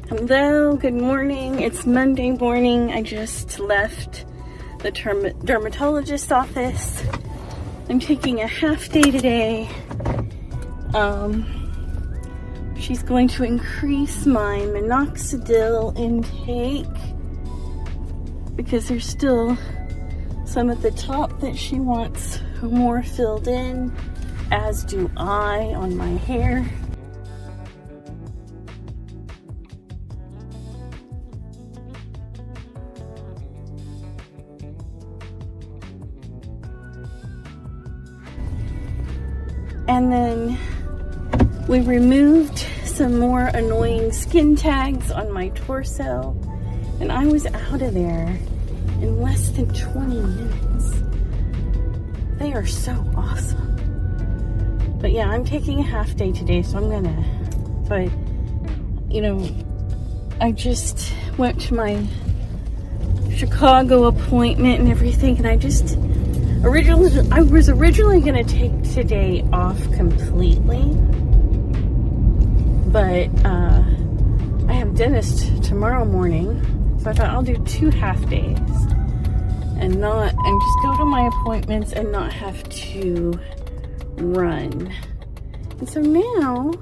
Hello, good morning. It's Monday morning. I just left the dermatologist's office. I'm taking a half day today. She's going to increase my minoxidil intake because there's still some at the top that she wants more filled in, as do I on my hair. And then we removed some more annoying skin tags on my torso, and I was out of there in less than 20 minutes. They are so awesome. But yeah, I'm taking a half day today, so but you know, I just went to my Chicago appointment and everything, and I was originally going to take today off completely, but I have dentist tomorrow morning, so I thought I'll do 2 half days and just go to my appointments and not have to run. And so now,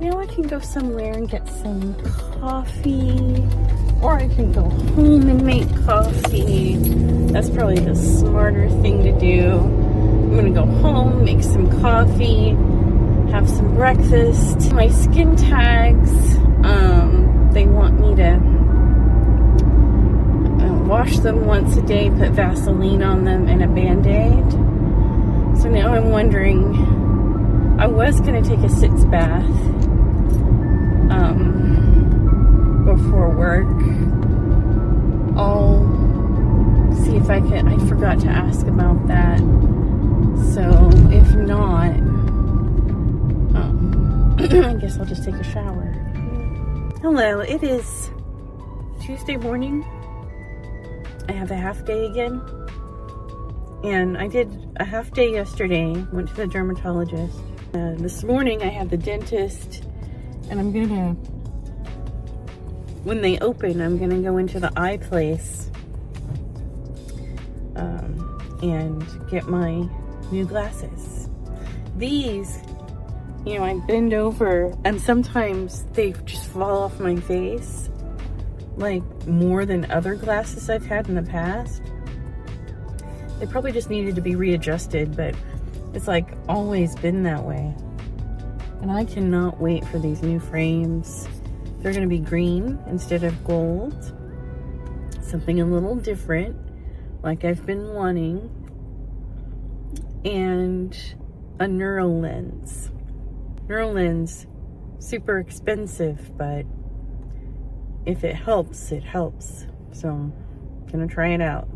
I can go somewhere and get some coffee, or I can go home and make coffee. That's probably the smarter thing to do. I'm gonna go home, make some coffee, have some breakfast. My skin tags, they want me to wash them once a day, put Vaseline on them and a Band-Aid. So now I'm wondering, I was gonna take a sitz bath before work. I'll see if I can. I forgot to ask about that. So if not, I guess I'll just take a shower. Hello, it is Tuesday morning. I have a half day again. And I did a half day yesterday, went to the dermatologist. This morning I had the dentist, and when they open, I'm gonna go into the eye place and get my new glasses. These, I bend over and sometimes they just fall off my face, like more than other glasses I've had in the past. They probably just needed to be readjusted, but it's like always been that way. And I cannot wait for these new frames. They're gonna be green instead of gold. Something a little different, like I've been wanting. And a neural lens. Neural lens, super expensive, but if it helps, it helps. So I'm gonna try it out.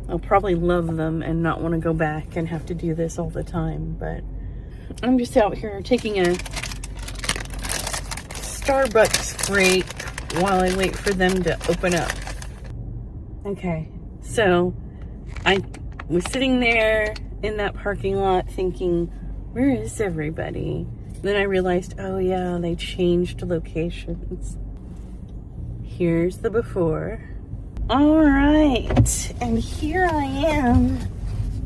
I'll probably love them and not want to go back and have to do this all the time, but I'm just out here taking a Starbucks break while I wait for them to open up. Okay, so I was sitting there in that parking lot thinking, where is everybody? Then I realized, oh yeah, they changed locations. Here's the before. All right, and here I am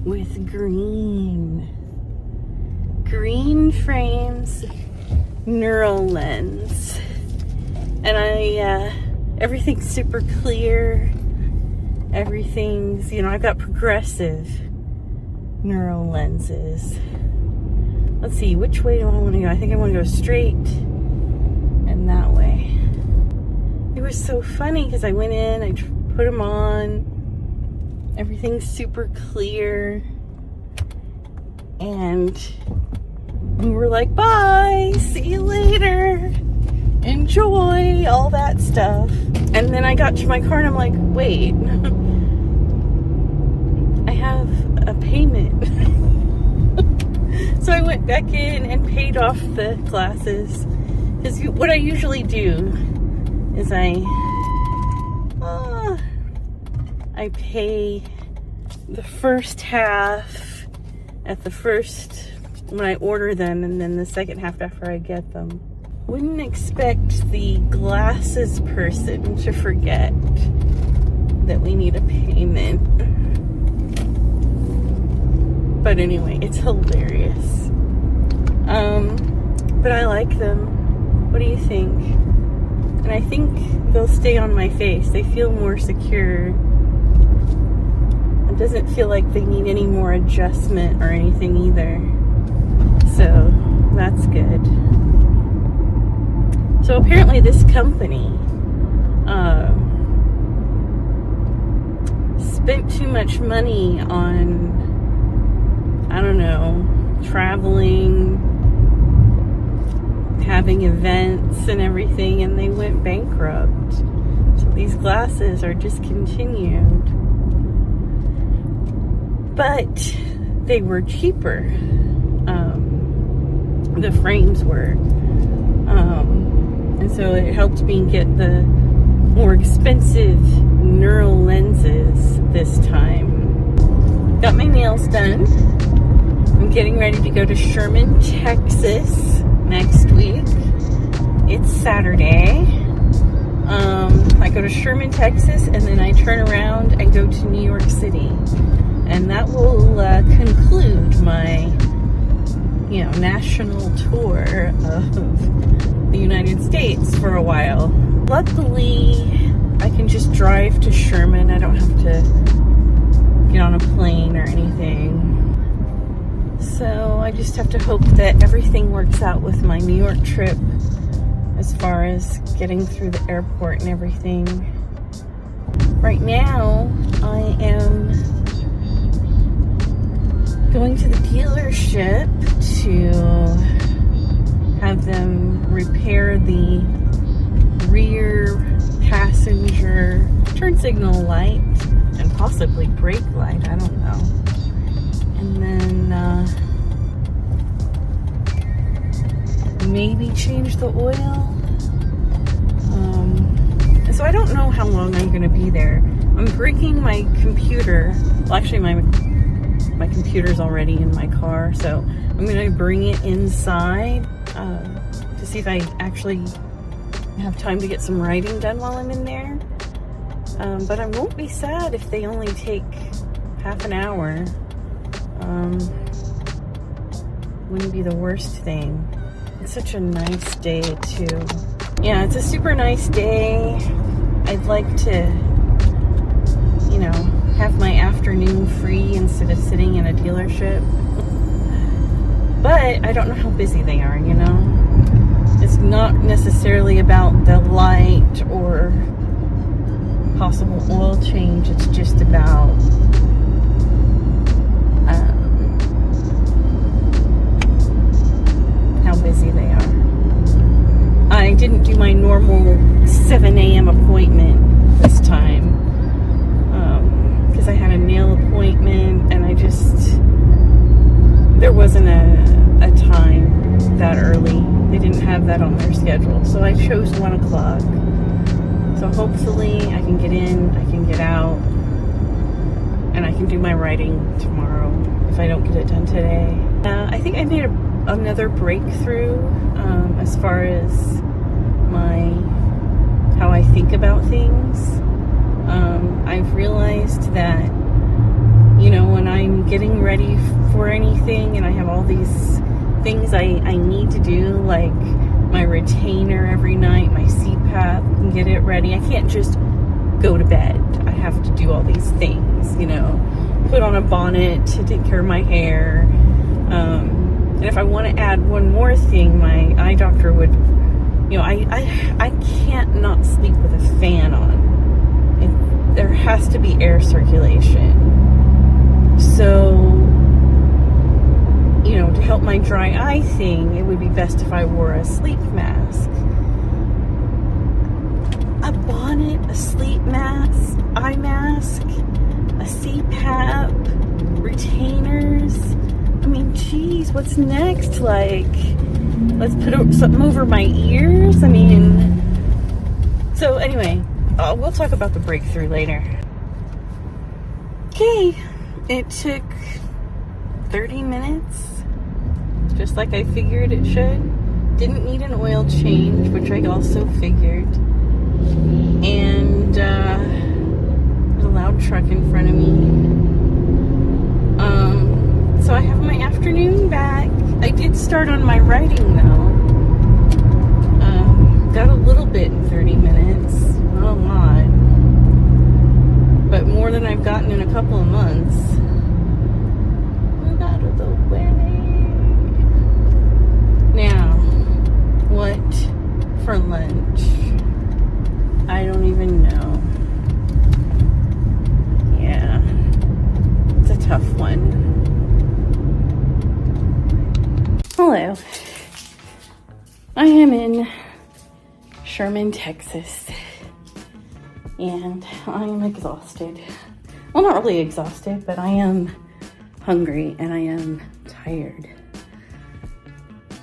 with green frames, neural lens, and everything's super clear. Everything's, I've got progressive neural lenses. Let's see, which way do I want to go? I think I want to go straight and that way. It was so funny because I went in, I put them on, everything's super clear, and we were like, bye, see you later, enjoy, all that stuff. And then I got to my car and I'm like, wait, I have a payment. So I went back in and paid off the glasses, because what I usually do is I pay the first half at the first when I order them, and then the second half after I get them. Wouldn't expect the glasses person to forget that we need a payment. But anyway, it's hilarious. But I like them. What do you think? And I think they'll stay on my face. They feel more secure. It doesn't feel like they need any more adjustment or anything either. So that's good. So apparently this company spent too much money on, I don't know, traveling, having events and everything, and they went bankrupt. So these glasses are discontinued. But they were cheaper. The frames were. And so it helped me get the more expensive neural lenses this time. Got my nails done. I'm getting ready to go to Sherman, Texas next week. It's Saturday. I go to Sherman, Texas, and then I turn around and go to New York City. And that will conclude my, national tour of the United States for a while. Luckily, I can just drive to Sherman. I don't have to get on a plane or anything. So I just have to hope that everything works out with my New York trip as far as getting through the airport and everything. Right now, I am going to the dealership to have them repair the rear passenger turn signal light and possibly brake light, I don't know. And then maybe change the oil. So I don't know how long I'm going to be there. I'm bringing my computer. Well, actually my computer's already in my car, so I'm going to bring it inside to see if I actually have time to get some writing done while I'm in there. But I won't be sad if they only take half an hour. Wouldn't be the worst thing. It's such a nice day too. Yeah, it's a super nice day. I'd like to, have my afternoon free instead of sitting in a dealership. But I don't know how busy they are, It's not necessarily about the light or possible oil change. It's just about how busy they are. I didn't do my normal 7 a.m. appointment this time because I had a nail appointment and there wasn't a time that early. They didn't have that on their schedule, so I chose 1 o'clock. So hopefully I can get in, I can get out, and I can do my writing tomorrow if I don't get it done today. I think I made another breakthrough as far as how I think about things. I've realized that, when I'm getting ready for anything and I have all these things I need to do, like my retainer every night, my CPAP, and get it ready. I can't just go to bed. I have to do all these things, put on a bonnet to take care of my hair. And if I want to add one more thing, my eye doctor would, I can't not sleep with a fan on. There has to be air circulation. So, to help my dry eye thing, it would be best if I wore a sleep mask. A bonnet, a sleep mask, eye mask, a CPAP, retainers. I mean, geez, what's next? Let's put something over my ears? So anyway, we'll talk about the breakthrough later. Okay, it took 30 minutes just like I figured it should. Didn't need an oil change, which I also figured. And there's a loud truck in front of me. So I have my afternoon back. I did start on my writing though. Got a little bit in 30 minutes, not a lot, but more than I've gotten in a couple of months. Move out of the way. Now, what for lunch? I don't even know. Yeah, it's a tough one. Hello. I am in Sherman, Texas, and I am exhausted. Well, not really exhausted, but I am hungry and I am tired.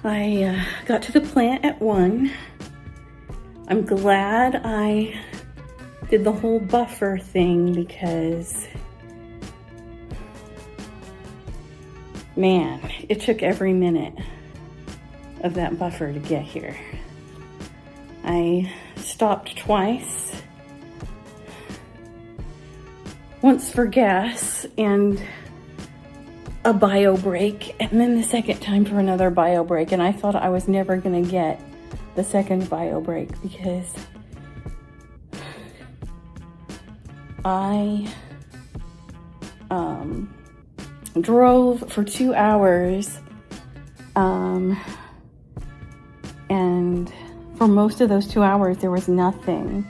I got to the plant at 1. I'm glad I did the whole buffer thing because, man, it took every minute of that buffer to get here. I stopped twice. Once for gas and a bio break, and then the second time for another bio break. And I thought I was never gonna get the second bio break because I drove for 2 hours, and for most of those 2 hours, there was nothing,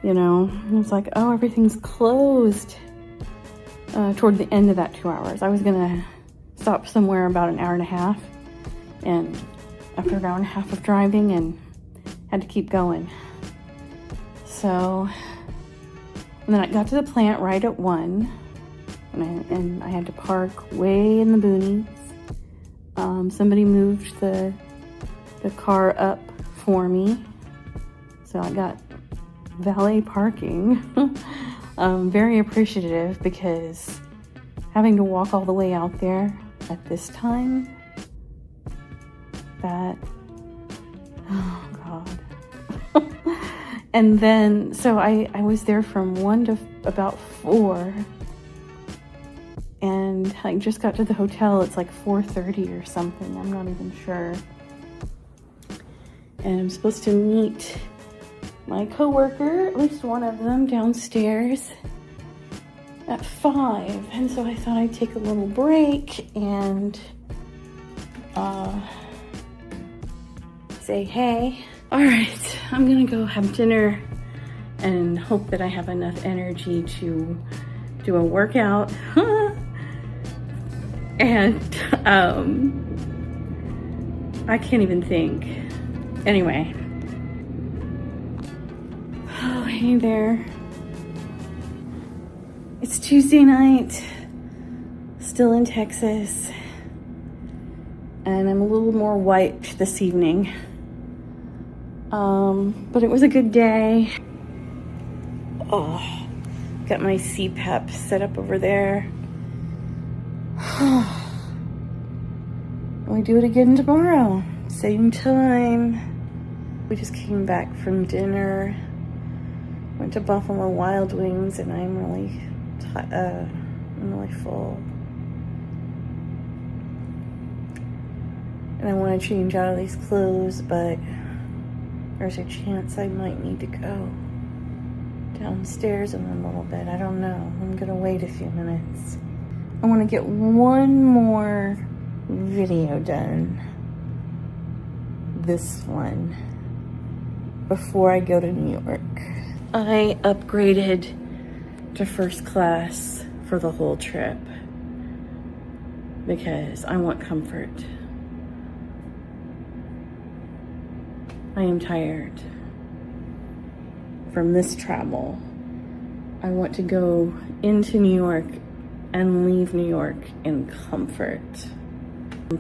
you know. It was like, oh, everything's closed toward the end of that 2 hours. I was gonna stop somewhere about an hour and a half, and after an hour and a half of driving, and had to keep going. So, and then I got to the plant right at 1, and I had to park way in the boonies. Somebody moved the car up for me, so I got valet parking. Very appreciative because having to walk all the way out there at this time, that, oh God. And then, so I was there from 1 to about 4, and I just got to the hotel. It's like 4:30 or something, I'm not even sure. And I'm supposed to meet my coworker, at least one of them, downstairs at 5. And so I thought I'd take a little break and say hey. All right, I'm gonna go have dinner and hope that I have enough energy to do a workout. And I can't even think. Anyway. Oh, hey there. It's Tuesday night, still in Texas, and I'm a little more wiped this evening. But it was a good day. Oh, got my CPAP set up over there. We do it again tomorrow, same time. We just came back from dinner, went to Buffalo Wild Wings, and I'm really full. And I want to change out of these clothes, but there's a chance I might need to go downstairs in a little bit. I don't know. I'm gonna wait a few minutes. I want to get one more video done, this one, before I go to New York. I upgraded to first class for the whole trip because I want comfort. I am tired from this travel. I want to go into New York and leave New York in comfort.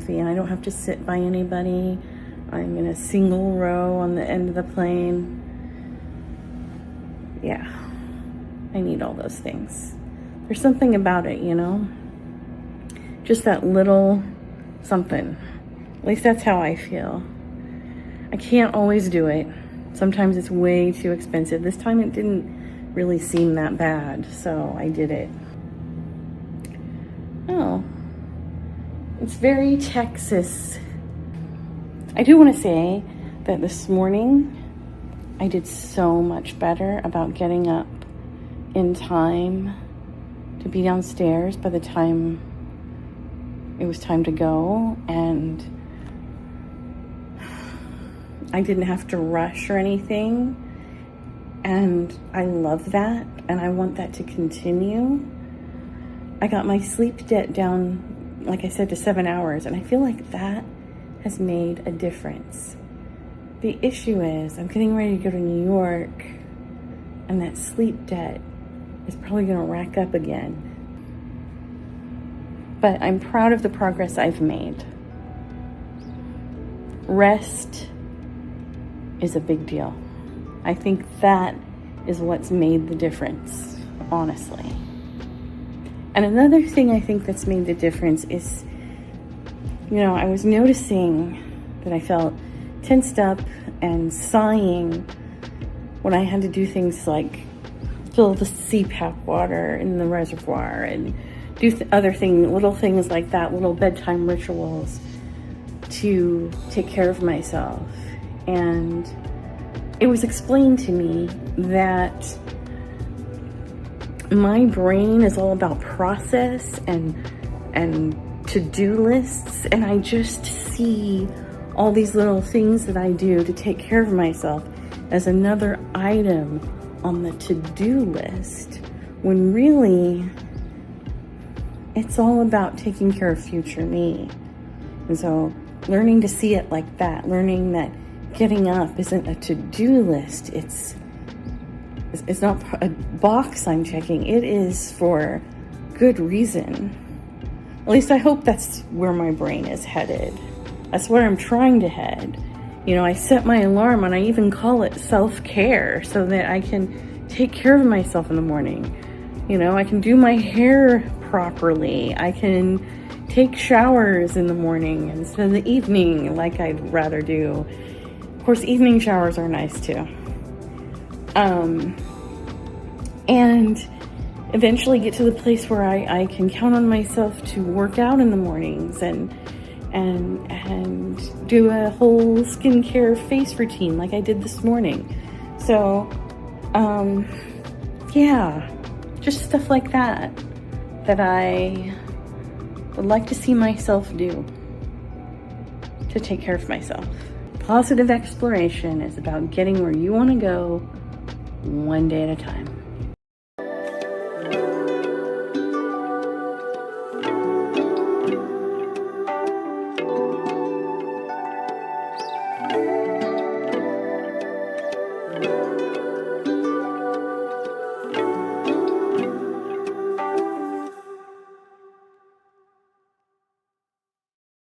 And I don't have to sit by anybody. I'm in a single row on the end of the plane. Yeah, I need all those things. There's something about it, you know? Just that little something. At least that's how I feel. I can't always do it. Sometimes it's way too expensive. This time it didn't really seem that bad, so I did it. Oh, it's very Texas. I do want to say that this morning I did so much better about getting up in time to be downstairs by the time it was time to go, and I didn't have to rush or anything, and I love that, and I want that to continue. I got my sleep debt down, like I said, to 7 hours, and I feel like that has made a difference. The issue is I'm getting ready to go to New York, and that sleep debt is probably going to rack up again. But I'm proud of the progress I've made. Rest is a big deal. I think that is what's made the difference, honestly. And another thing I think that's made the difference is, I was noticing that I felt tensed up and sighing when I had to do things like fill the CPAP water in the reservoir and do other things, little things like that, little bedtime rituals to take care of myself. And it was explained to me that my brain is all about process and to-do lists, and I just see all these little things that I do to take care of myself as another item on the to-do list, when really it's all about taking care of future me. And so learning to see it like that, learning that getting up isn't a to-do list, it's not a box I'm checking, it is for good reason. At least I hope that's where my brain is headed. That's where I'm trying to head. I set my alarm, and I even call it self-care so that I can take care of myself in the morning. I can do my hair properly. I can take showers in the morning instead of the evening like I'd rather do. Of course, evening showers are nice too. And eventually get to the place where I can count on myself to work out in the mornings and do a whole skincare face routine like I did this morning. So, yeah, just stuff like that I would like to see myself do to take care of myself. Positive exploration is about getting where you want to go one day at a time.